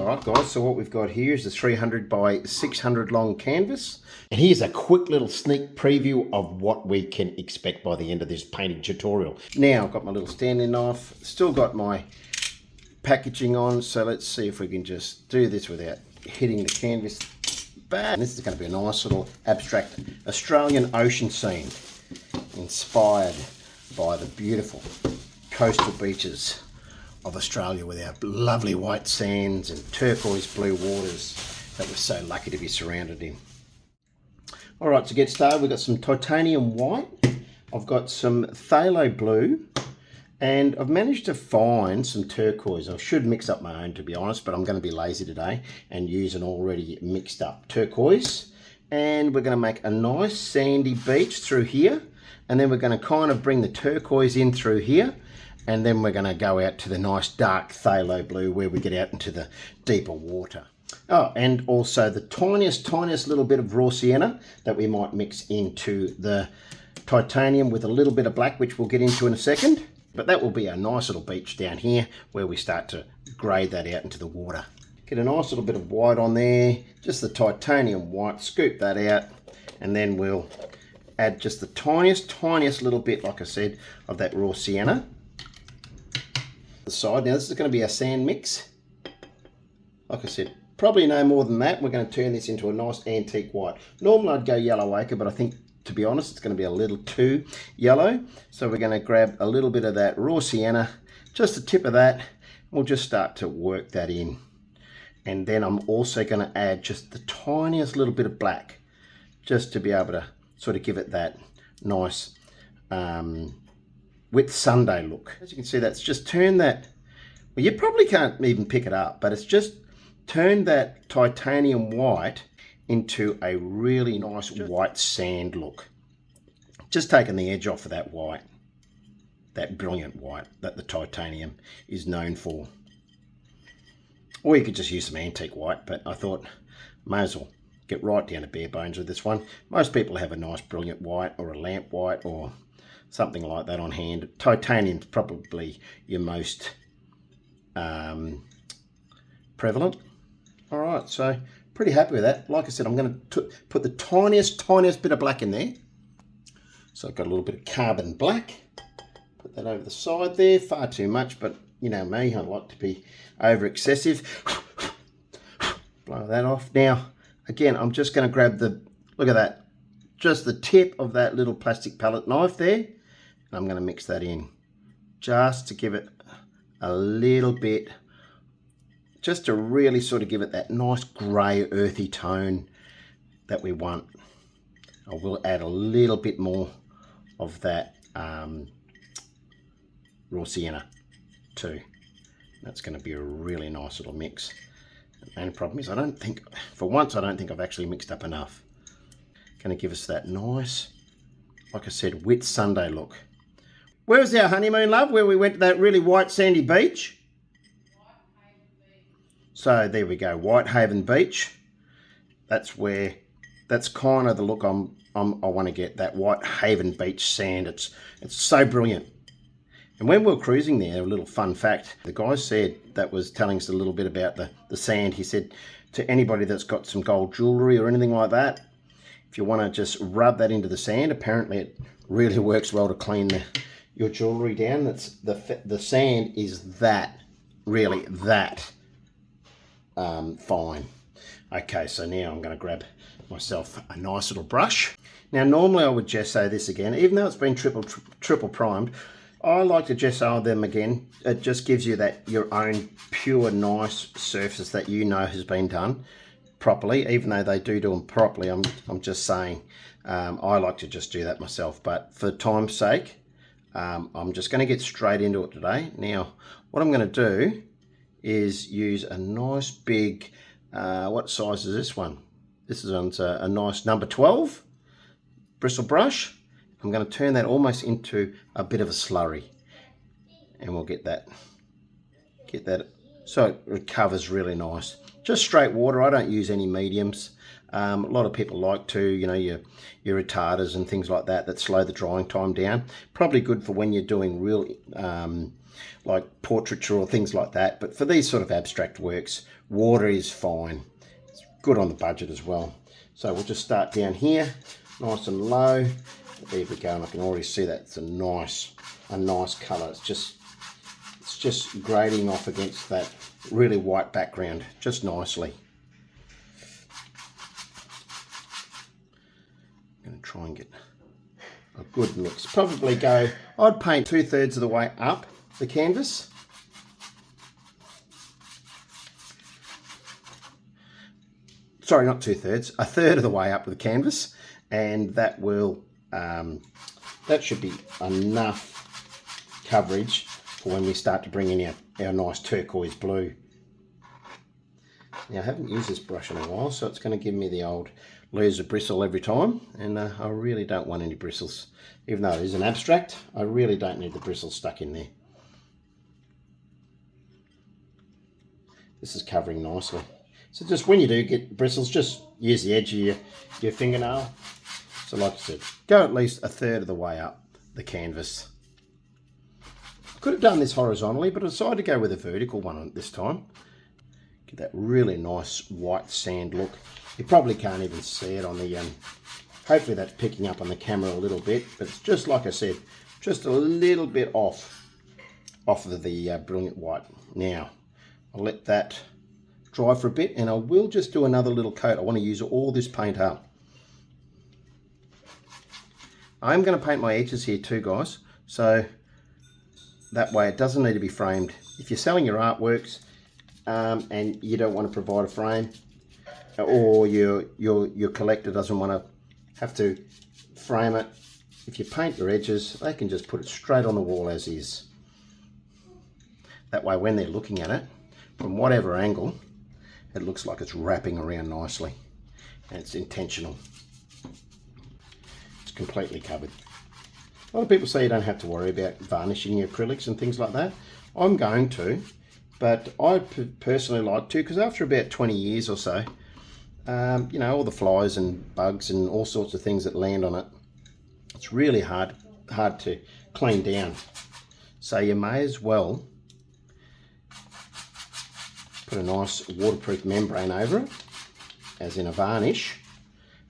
Alright guys, so what we've got here is a 300 by 600 long canvas. And here's a quick little sneak preview of what we can expect by the end of this painting tutorial. Now I've got my little standing knife, still got my packaging on, so let's see if we can just do this without hitting the canvas back. And this is going to be a nice little abstract Australian ocean scene, inspired by the beautiful coastal beaches of Australia with our lovely white sands and turquoise blue waters that we're so lucky to be surrounded in. Alright, to get started, we've got some titanium white, I've got some phthalo blue, and I've managed to find some turquoise. I should mix up my own, to be honest, but I'm going to be lazy today and use an already mixed up turquoise. And we're going to make a nice sandy beach through here, and then we're going to kind of bring the turquoise in through here, and then we're going to go out to the nice dark phthalo blue where we get out into the deeper water. Oh, and also the tiniest little bit of raw sienna that we might mix into the titanium with a little bit of black, which we'll get into in a second. But that will be a nice little beach down here where we start to grade that out into the water. Get a nice little bit of white on there, just the titanium white, scoop that out, and then we'll add just the tiniest little bit, like I said, of that raw sienna. The side. Now this is going to be our sand mix. Like I said, probably no more than that. We're going to turn this into a nice antique white. Normally I'd go yellow ochre, but I think, to be honest, it's going to be a little too yellow. So we're going to grab a little bit of that raw sienna, just a tip of that. We'll just start to work that in. And then I'm also going to add just the tiniest little bit of black, just to be able to sort of give it that nice Whit Sunday look. As you can see, that's just turned that, well, you probably can't even pick it up, but it's just turned that titanium white into a really nice white sand look. Just taking the edge off of that white, that brilliant white that the titanium is known for. Or you could just use some antique white, but I thought may as well get right down to bare bones with this one. Most people have a nice brilliant white or a lamp white or something like that on hand. Titanium's probably your most prevalent. All right, so pretty happy with that. Like I said, I'm going to put the tiniest bit of black in there. So I've got a little bit of carbon black. Put that over the side there. Far too much, but you know me, I like to be over excessive. Blow that off. Now, again, I'm just going to grab the, look at that, just the tip of that little plastic palette knife there. I'm going to mix that in just to give it a little bit, just to really sort of give it that nice grey earthy tone that we want. I will add a little bit more of that raw sienna too. That's going to be a really nice little mix. The main problem is I don't think I've actually mixed up enough. Going to give us that nice, like I said, Whit Sunday look. Where was our honeymoon, love? Where we went to that really white sandy beach? So there we go, Whitehaven Beach. That's kind of the look I want to get, that Whitehaven Beach sand. It's so brilliant. And when we were cruising there, a little fun fact, the guy said, that was telling us a little bit about the sand, he said to anybody that's got some gold jewellery or anything like that, if you want to just rub that into the sand, apparently it really works well to clean your jewellery down. That's the sand is really that fine. Okay, so now I'm going to grab myself a nice little brush. Now normally I would gesso this again, even though it's been triple primed. I like to gesso them again. It just gives you that your own pure nice surface that you know has been done properly. Even though they do them properly, I'm just saying I like to just do that myself. But for time's sake, I'm just going to get straight into it today. Now, what I'm going to do is use a nice big, what size is this one? This is a nice number 12 bristle brush. I'm going to turn that almost into a bit of a slurry, and we'll get that so it recovers really nice. Just straight water. I don't use any mediums. A lot of people like to, you know, your retarders and things like that slow the drying time down. Probably good for when you're doing real like portraiture or things like that. But for these sort of abstract works, water is fine. It's good on the budget as well. So we'll just start down here, nice and low. There we go, and I can already see that it's a nice colour. It's just grading off against that really white background, just nicely. I'm going to try and get a good mix. Probably go, I'd paint 2/3 of the way up the canvas. Sorry, not 2/3, 1/3 of the way up the canvas, and that will that should be enough coverage for when we start to bring in our nice turquoise blue. Now I haven't used this brush in a while, so it's going to give me the old lose a bristle every time, and I really don't want any bristles. Even though it is an abstract, I really don't need the bristles stuck in there. This is covering nicely. So just when you do get bristles, just use the edge of your fingernail. So like I said, go at least 1/3 of the way up the canvas. Could have done this horizontally, but I decided to go with a vertical one this time. Get that really nice white sand look. You probably can't even see it on the, hopefully that's picking up on the camera a little bit, but it's just like I said, just a little bit off of the brilliant white. Now, I'll let that dry for a bit, and I will just do another little coat. I want to use all this paint up. I'm going to paint my edges here too, guys, so that way it doesn't need to be framed. If you're selling your artworks and you don't want to provide a frame, or your collector doesn't want to have to frame it, if you paint your edges, they can just put it straight on the wall as is. That way when they're looking at it, from whatever angle, it looks like it's wrapping around nicely, and it's intentional. It's completely covered. A lot of people say you don't have to worry about varnishing your acrylics and things like that. I'm going to, but I personally like to, because after about 20 years or so, you know, all the flies and bugs and all sorts of things that land on it, it's really hard to clean down. So you may as well put a nice waterproof membrane over it, as in a varnish,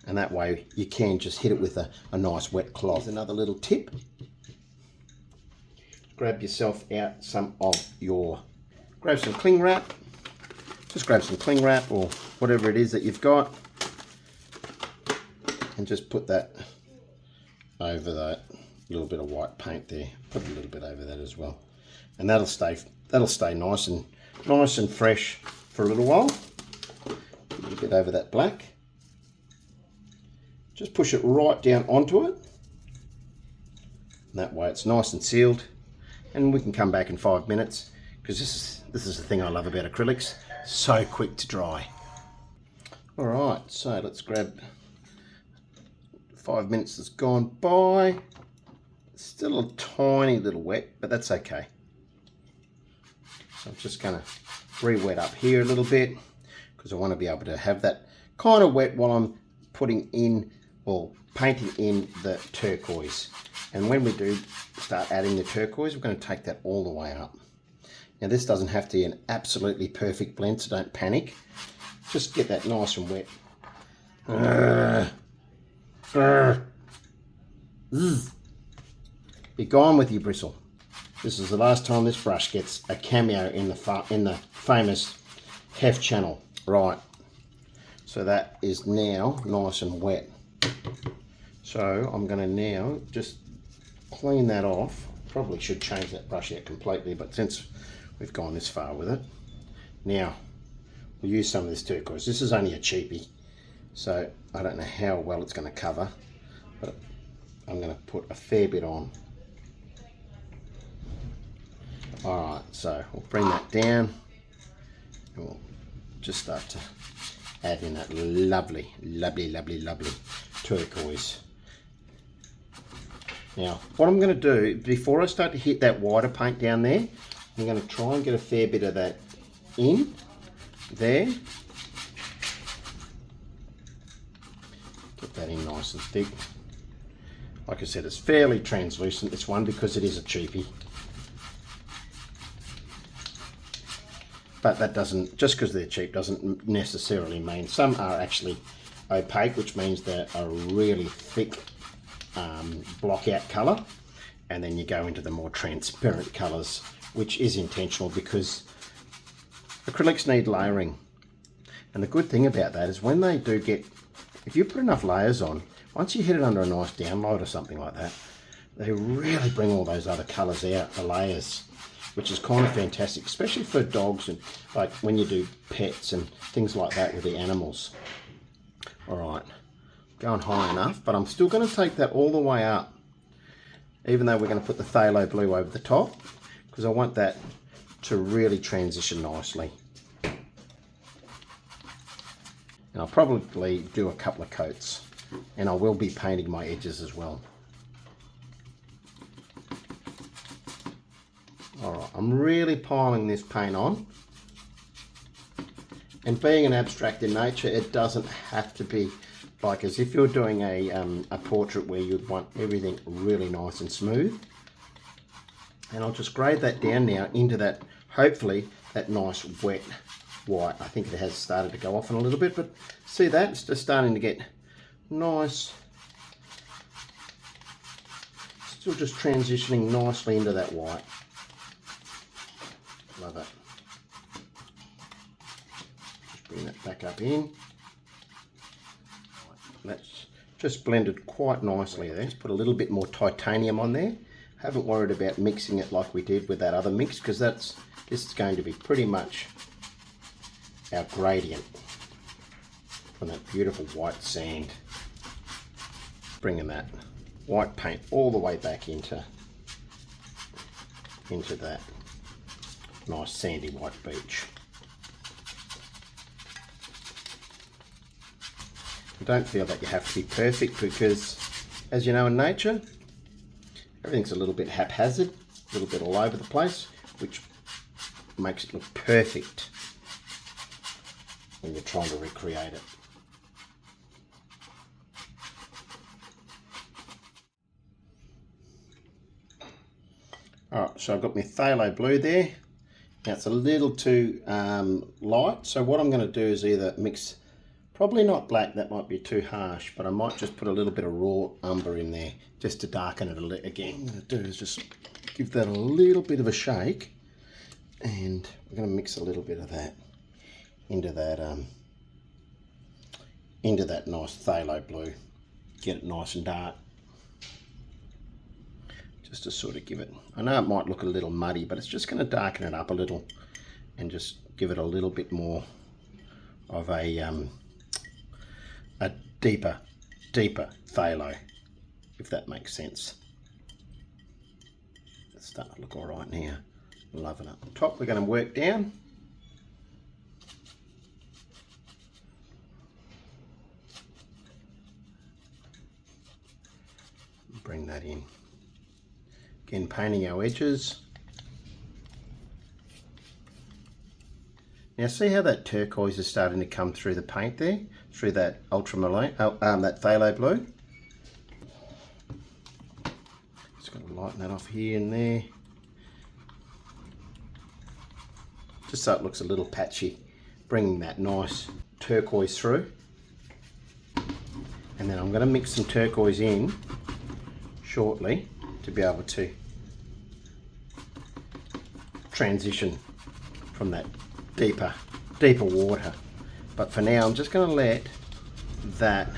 and that way you can just hit it with a nice wet cloth. Here's another little tip. Grab yourself out grab some cling wrap. Just grab some cling wrap or whatever it is that you've got, and just put that over that little bit of white paint there. Put a little bit over that as well, and that'll stay nice and fresh for a little while. A little bit over that black. Just push it right down onto it. And that way it's nice and sealed, and we can come back in 5 minutes, because this is the thing I love about acrylics. So quick to dry. All right, so let's grab 5 minutes that's gone by. Still a tiny little wet, but that's okay. So I'm just going to re-wet up here a little bit, because I want to be able to have that kind of wet while I'm putting in, or painting in, the turquoise. And when we do start adding the turquoise, we're going to take that all the way up. Now this doesn't have to be an absolutely perfect blend, so don't panic. Just get that nice and wet. Be gone with your bristle. This is the last time this brush gets a cameo in the famous Heff channel. Right, so that is now nice and wet. So I'm going to now just clean that off. Probably should change that brush out completely, but since we've gone this far with it, now we'll use some of this turquoise. This is only a cheapie, so I don't know how well it's going to cover, but I'm going to put a fair bit on. Alright, so we'll bring that down, and we'll just start to add in that lovely, lovely, lovely, lovely turquoise. Now, what I'm going to do, before I start to hit that whiter paint down there, I'm going to try and get a fair bit of that in there. Get that in nice and thick. Like I said, it's fairly translucent, this one, because it is a cheapie. But that doesn't, just because they're cheap doesn't necessarily mean. Some are actually opaque, which means they're a really thick block out colour, and then you go into the more transparent colours, which is intentional because acrylics need layering. And the good thing about that is when they do get, if you put enough layers on, once you hit it under a nice downlight or something like that, they really bring all those other colours out, the layers, which is kind of fantastic, especially for dogs and like when you do pets and things like that with the animals. All right, going high enough, but I'm still going to take that all the way up, even though we're going to put the phthalo blue over the top, because I want that to really transition nicely. And I'll probably do a couple of coats, and I will be painting my edges as well. Alright, I'm really piling this paint on. And being an abstract in nature, it doesn't have to be like as if you're doing a portrait where you'd want everything really nice and smooth. And I'll just grade that down now into that, hopefully, that nice wet white. I think it has started to go off in a little bit, but see that? It's just starting to get nice. Still just transitioning nicely into that white. Love it. Just bring that back up in. That's just blended quite nicely there. Just put a little bit more titanium on there. Haven't worried about mixing it like we did with that other mix, because this is going to be pretty much our gradient from that beautiful white sand. Bringing that white paint all the way back into that nice sandy white beach. Don't feel that you have to be perfect, because as you know in nature, everything's a little bit haphazard, a little bit all over the place, which makes it look perfect when you're trying to recreate it. Alright, so I've got my phthalo blue there. Now it's a little too light, so what I'm going to do is either mix, probably not black, that might be too harsh, but I might just put a little bit of raw umber in there just to darken it a little. Again, what I'm going to do is just give that a little bit of a shake, and we're going to mix a little bit of that into that nice phthalo blue. Get it nice and dark, just to sort of give it, I know it might look a little muddy, but it's just going to darken it up a little and just give it a little bit more of a deeper phthalo, if that makes sense. It's starting to look all right now. Loving it. Top, we're going to work down. Bring that in. Again, painting our edges. Now see how that turquoise is starting to come through the paint there, through that ultramarine, that phthalo blue. Just going to lighten that off here and there, just so it looks a little patchy. Bringing that nice turquoise through, and then I'm going to mix some turquoise in shortly to be able to transition from that deeper water. But for now I'm just going to let that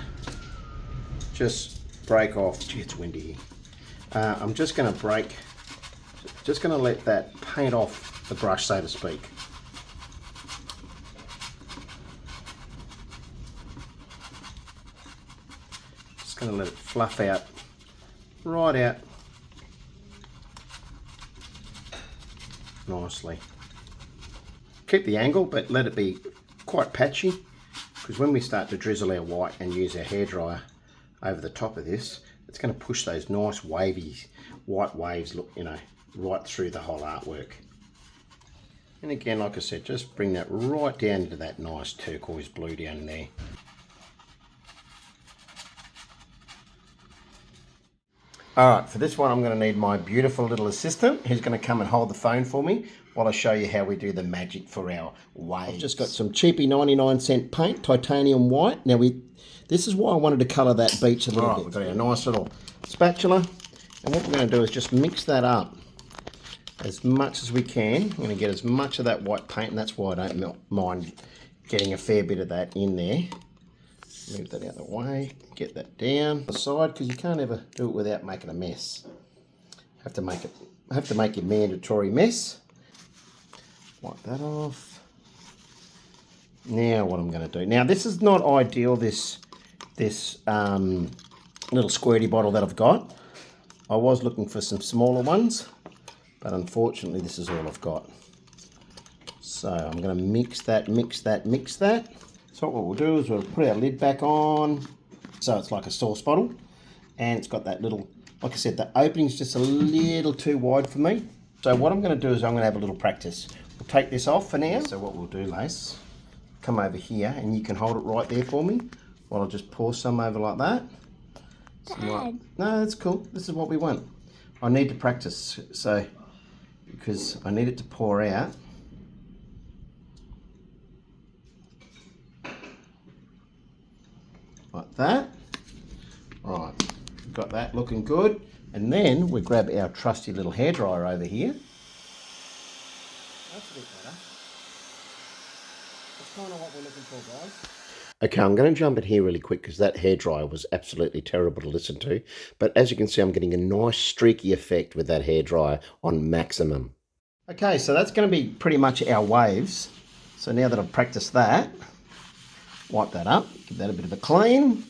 just break off. Gee, it's windy here. I'm just going to let that paint off the brush, so to speak. Just going to let it fluff out, right out nicely. Keep the angle, but let it be quite patchy, because when we start to drizzle our white and use our hairdryer over the top of this, it's going to push those nice wavy white waves, look, you know, right through the whole artwork. And again, like I said, just bring that right down into that nice turquoise blue down there. All right, for this one, I'm going to need my beautiful little assistant who's going to come and hold the phone for me while I show you how we do the magic for our waves. I've just got some cheapy 99-cent paint, titanium white. Now, this is why I wanted to colour that beach a little bit. We've got our nice little spatula, and what we're going to do is just mix that up as much as we can. I'm going to get as much of that white paint, and that's why I don't mind getting a fair bit of that in there. Move that out of the way, get that down the side, because you can't ever do it without making a mess. Have to make your mandatory mess. Wipe that off. Now what I'm going to do. Now this is not ideal, this little squirty bottle that I've got. I was looking for some smaller ones, but unfortunately this is all I've got. So I'm going to mix that. So what we'll do is we'll put our lid back on, so it's like a sauce bottle, and it's got that little, like I said, the opening's just a little too wide for me. So what I'm going to do is I'm going to have a little practice. We'll take this off for now. So what we'll do, Lace, come over here, and you can hold it right there for me, while I'll just pour some over like that. No, that's cool. This is what we want. I need to practice, so, because I need it to pour out. Like that. Right, got that looking good. And then we grab our trusty little hairdryer over here. That's a bit better. That's kind of what we're looking for, guys. Okay, I'm going to jump in here really quick because that hairdryer was absolutely terrible to listen to. But as you can see, I'm getting a nice streaky effect with that hairdryer on maximum. Okay, so that's going to be pretty much our waves. So now that I've practiced that, wipe that up, give that a bit of a clean.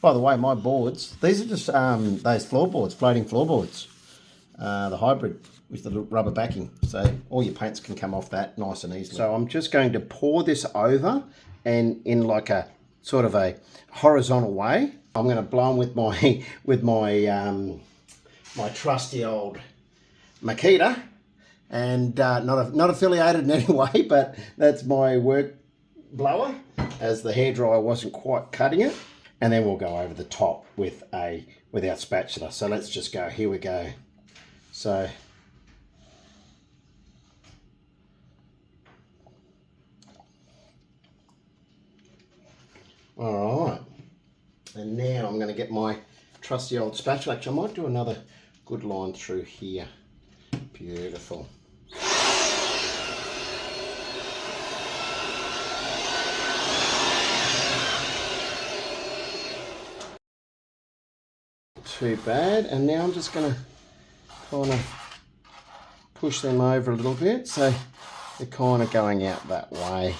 By the way, my boards, these are just those floorboards, floating floorboards. The hybrid with the rubber backing. So all your paints can come off that nice and easily. So I'm just going to pour this over, and in like a sort of a horizontal way. I'm going to blow them with my trusty old Makita, and not affiliated in any way, but that's my work blower, as the hairdryer wasn't quite cutting it. And then we'll go over the top with our spatula. So let's just go. Here we go. So all right, and now I'm going to get my trusty old spatula. Actually, I might do another good line through here. Beautiful. Too bad. And now I'm just going to kind of push them over a little bit, so they're kind of going out that way.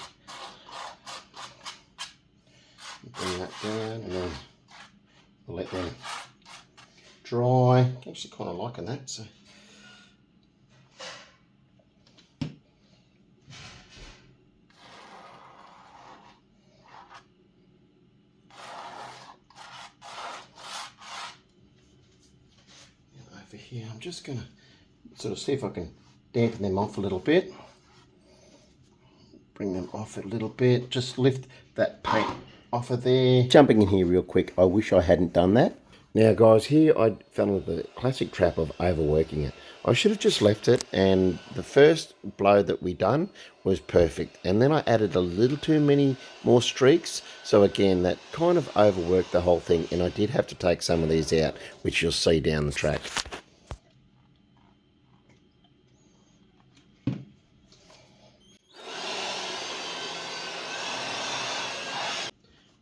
Bring that down, and then we'll let them dry. I'm actually kind of liking that. So over here, I'm just going to sort of see if I can dampen them off a little bit. Bring them off a little bit. Just lift that paint off of there. Jumping in here real quick, I wish I hadn't done that. Now guys, here I fell into the classic trap of overworking it. I should have just left it, and the first blow that we done was perfect, and then I added a little too many more streaks, so again that kind of overworked the whole thing, and I did have to take some of these out, which you'll see down the track.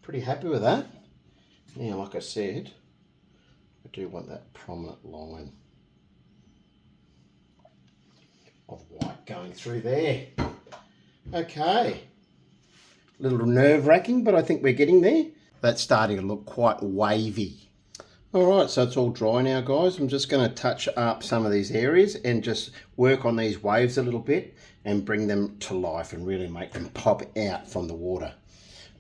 Pretty happy with that. Now, like I said, I do want that prominent line of white going through there. Okay. A little nerve-wracking, but I think we're getting there. That's starting to look quite wavy. Alright, so it's all dry now, guys. I'm just going to touch up some of these areas and just work on these waves a little bit and bring them to life and really make them pop out from the water.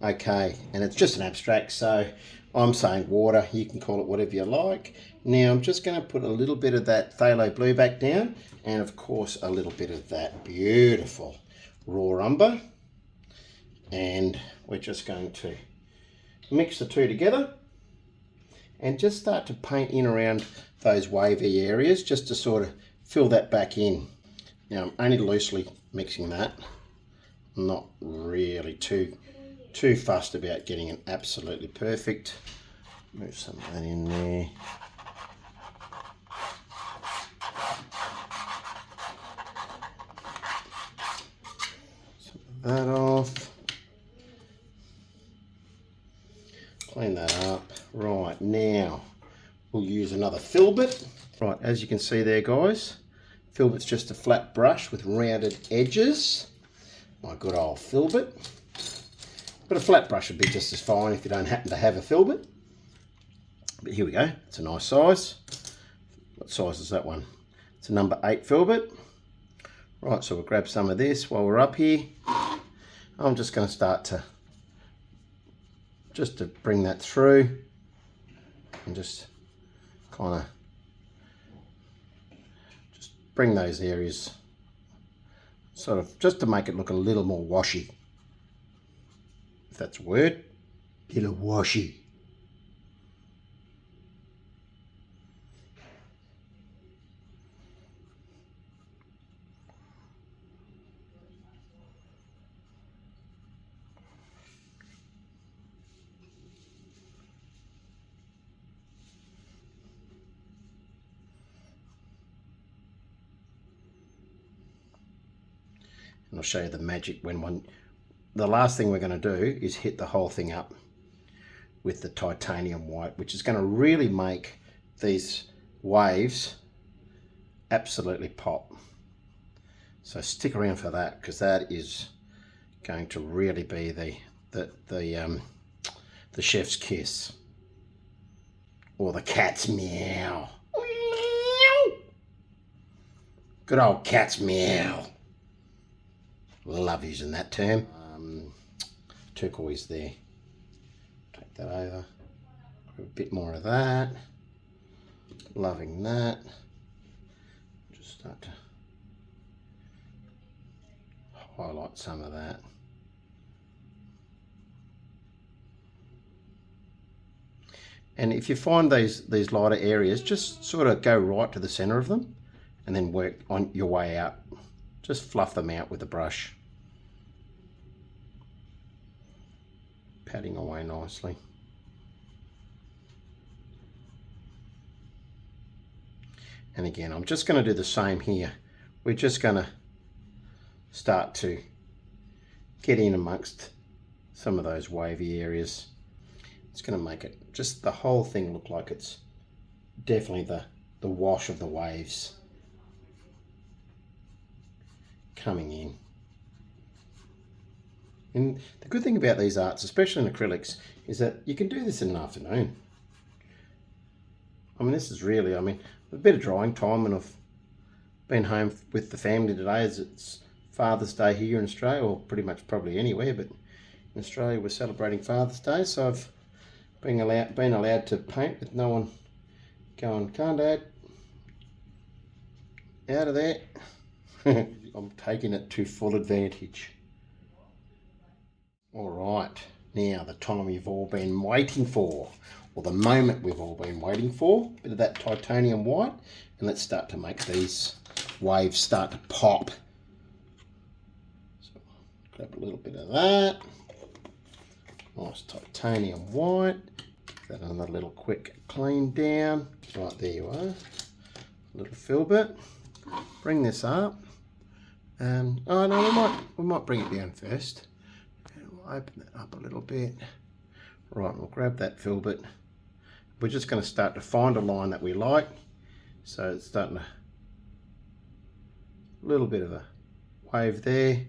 Okay, and it's just an abstract, so I'm saying water. You can call it whatever you like. Now I'm just going to put a little bit of that phthalo blue back down, and of course a little bit of that beautiful raw umber, and we're just going to mix the two together and just start to paint in around those wavy areas just to sort of fill that back in. Now I'm only loosely mixing that. I'm not really too fussed about getting it absolutely perfect. Move some of that in there. Some of that off. Clean that up. Right, now we'll use another filbert. Right, as you can see there, guys, filbert's just a flat brush with rounded edges. My good old filbert. But a flat brush would be just as fine if you don't happen to have a filbert. But here we go, it's a nice size. What size is that one? It's a number 8 filbert. Right, so we'll grab some of this while we're up here. I'm just going to start to bring that through and just kind of just bring those areas sort of just to make it look a little more washy, if that's a word. Little washy. And I'll show you the magic when the last thing we're going to do is hit the whole thing up with the titanium white, which is going to really make these waves absolutely pop. So stick around for that, because that is going to really be the chef's kiss, or the cat's meow. Good old cat's meow. Love using that term. Turquoise there. Take that over. A bit more of that. Loving that. Just start to highlight some of that. And if you find these lighter areas, just sort of go right to the center of them and then work on your way out. Just fluff them out with a brush. Patting away nicely. And again, I'm just going to do the same here. We're just going to start to get in amongst some of those wavy areas. It's going to make it just the whole thing look like it's definitely the wash of the waves coming in. And the good thing about these arts, especially in acrylics, is that you can do this in an afternoon. I mean, this is really, a bit of drying time, and I've been home with the family today as it's Father's Day here in Australia, or pretty much probably anywhere, but in Australia we're celebrating Father's Day, so I've been allowed to paint with no one going, "Come on, Dad, out of there." I'm taking it to full advantage. All right, now the time you've all been waiting for, or the moment we've all been waiting for. Bit of that titanium white, and let's start to make these waves start to pop. So grab a little bit of that. Nice titanium white. Give that another little quick clean down. Right, there you are. A little filbert. Bring this up. Oh no, we might bring it down first. We'll open that up a little bit. Right, we'll grab that filbert. We're just going to start to find a line that we like. So it's starting a little bit of a wave there,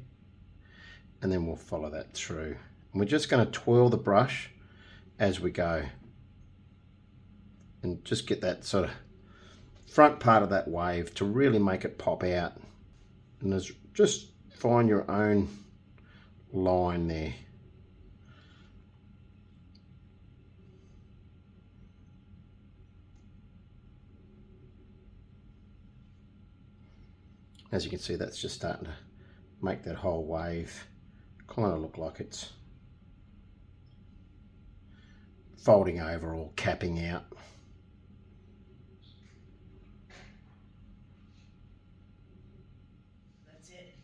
and then we'll follow that through. And we're just going to twirl the brush as we go, and just get that sort of front part of that wave to really make it pop out. And just find your own line there. As you can see, that's just starting to make that whole wave kind of look like it's folding over or capping out. That's it.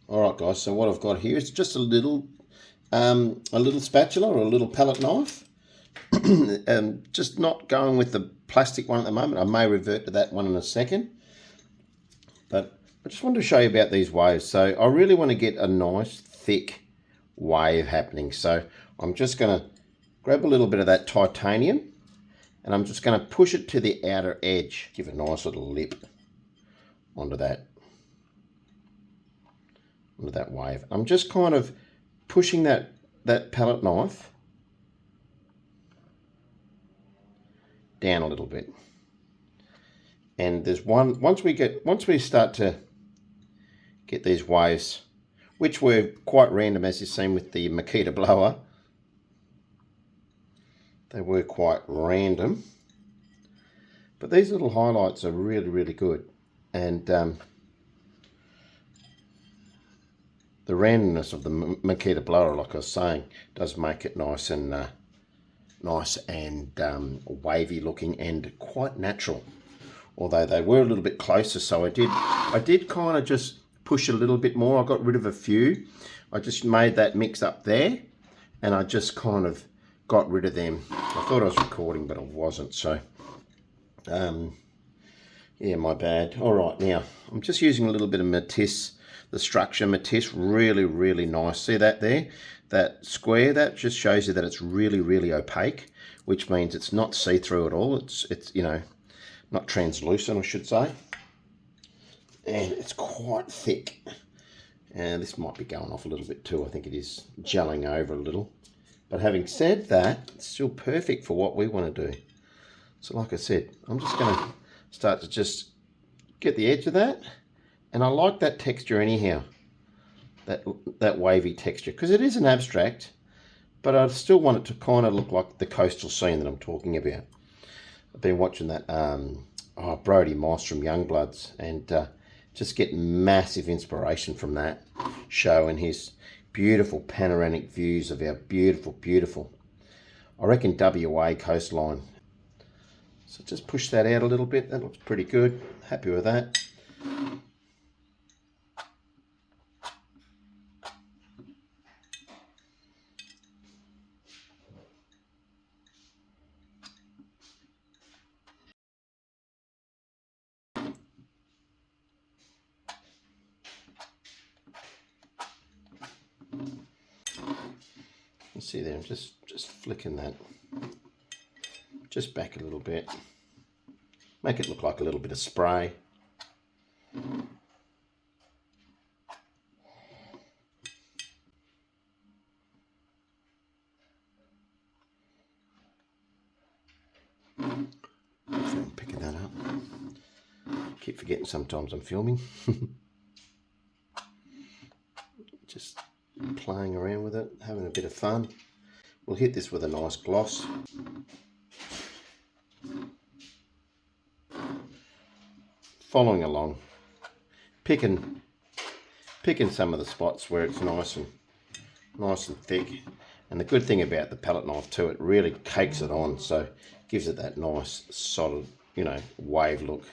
All right, guys. So what I've got here is just a little spatula or a little palette knife. Just not going with the plastic one at the moment. I may revert to that one in a second. But I just wanted to show you about these waves. So I really want to get a nice thick wave happening. So I'm just going to grab a little bit of that titanium and I'm just going to push it to the outer edge. Give a nice little lip onto that wave. I'm just kind of pushing that palette knife down a little bit. And there's once we start to get these waves, which were quite random as you've seen with the Makita blower. They were quite random. But these little highlights are really, really good. And the randomness of the Makita blower, like I was saying, does make it nice and wavy looking and quite natural. Although they were a little bit closer, so I did kind of just push a little bit more. I got rid of a few. I just made that mix up there, and I just kind of got rid of them. I thought I was recording, but I wasn't. So, yeah, my bad. All right, now I'm just using a little bit of Matisse. The structure Matisse, really, really nice. See that there? That square, that just shows you that it's really, really opaque, which means it's not see-through at all. It's you know, not translucent, I should say. And it's quite thick. And this might be going off a little bit too. I think it is gelling over a little. But having said that, it's still perfect for what we want to do. So like I said, I'm just going to start to just get the edge of that. And I like that texture anyhow, that wavy texture, because it is an abstract, but I still want it to kind of look like the coastal scene that I'm talking about. I've been watching that Brody Moss from Youngbloods, and just get massive inspiration from that show and his beautiful panoramic views of our beautiful, beautiful, I reckon, WA coastline. So just push that out a little bit. That looks pretty good. Happy with that. You see there, I'm just flicking that just back a little bit. Make it look like a little bit of spray. I'm picking that up. Keep forgetting sometimes I'm filming. Just playing around with it, having a bit of fun. We'll hit this with a nice gloss. Following along, picking some of the spots where it's nice and thick. And the good thing about the palette knife too, it really cakes it on, so gives it that nice solid, you know, wave look.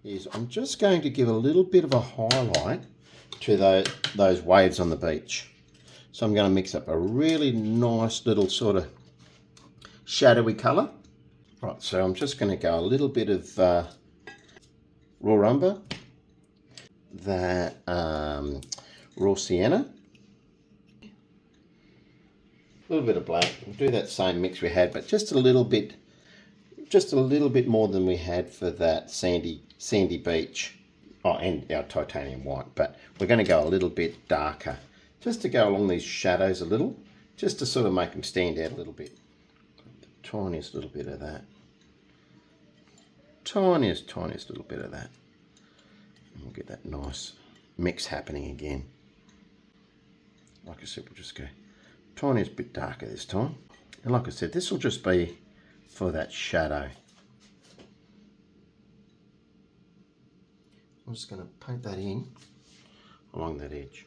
Is I'm just going to give a little bit of a highlight to those waves on the beach. So I'm going to mix up a really nice little sort of shadowy colour. Right, so I'm just going to go a little bit of raw umber, that raw sienna, a little bit of black. We'll do that same mix we had, but just a little bit more than we had for that sandy beach. Oh, and our titanium white, but we're going to go a little bit darker, just to go along these shadows a little, just to sort of make them stand out a little bit. The tiniest little bit of that. Tiniest little bit of that. And we'll get that nice mix happening again. Like I said, we'll just go tiniest bit darker this time. And like I said, this will just be for that shadow. I'm just going to paint that in along that edge.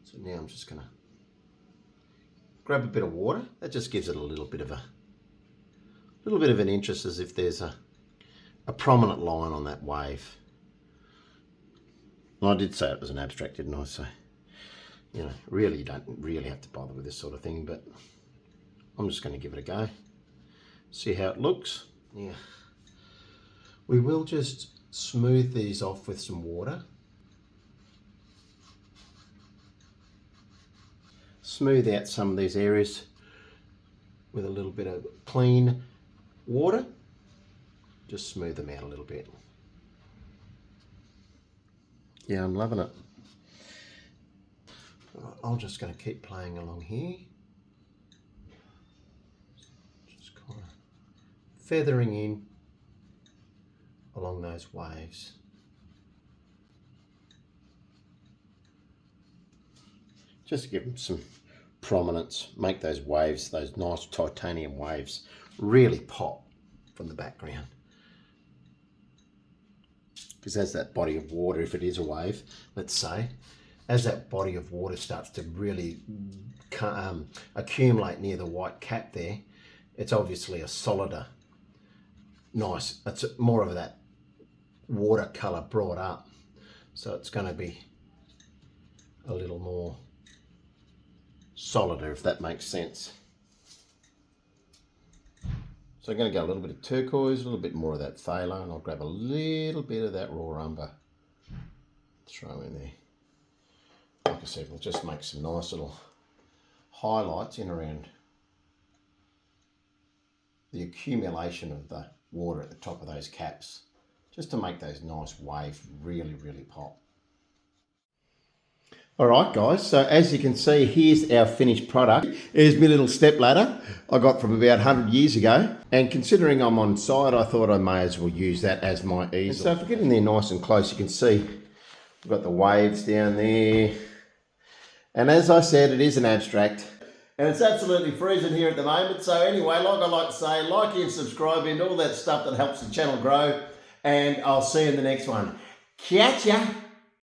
So now I'm just going to grab a bit of water. That just gives it a little bit of an interest, as if there's a prominent line on that wave. And I did say it was an abstract, didn't I? So, you know, really you don't really have to bother with this sort of thing, but I'm just going to give it a go. See how it looks. Yeah. We will just smooth these off with some water. Smooth out some of these areas with a little bit of clean water. Just smooth them out a little bit. Yeah, I'm loving it. I'm just going to keep playing along here. Just kind of feathering in along those waves. Just to give them some prominence, make those waves, those nice titanium waves, really pop from the background. Because as that body of water, if it is a wave, let's say, as that body of water starts to really accumulate near the white cap there, it's obviously a solider, nice, it's more of that water colour brought up. So it's going to be a little more solider, if that makes sense. So I'm going to go a little bit of turquoise, a little bit more of that phthalo, and I'll grab a little bit of that raw umber, throw in there. Like I said, we'll just make some nice little highlights in around the accumulation of the water at the top of those caps, just to make those nice waves really, really pop. Alright guys, so as you can see, here's our finished product. Here's my little step ladder I got from about 100 years ago. And considering I'm on site, I thought I may as well use that as my easel. So if we get in there nice and close, you can see we've got the waves down there. And as I said, it is an abstract. And it's absolutely freezing here at the moment. So anyway, like I like to say, like and subscribe and all that stuff that helps the channel grow. And I'll see you in the next one. Catch ya!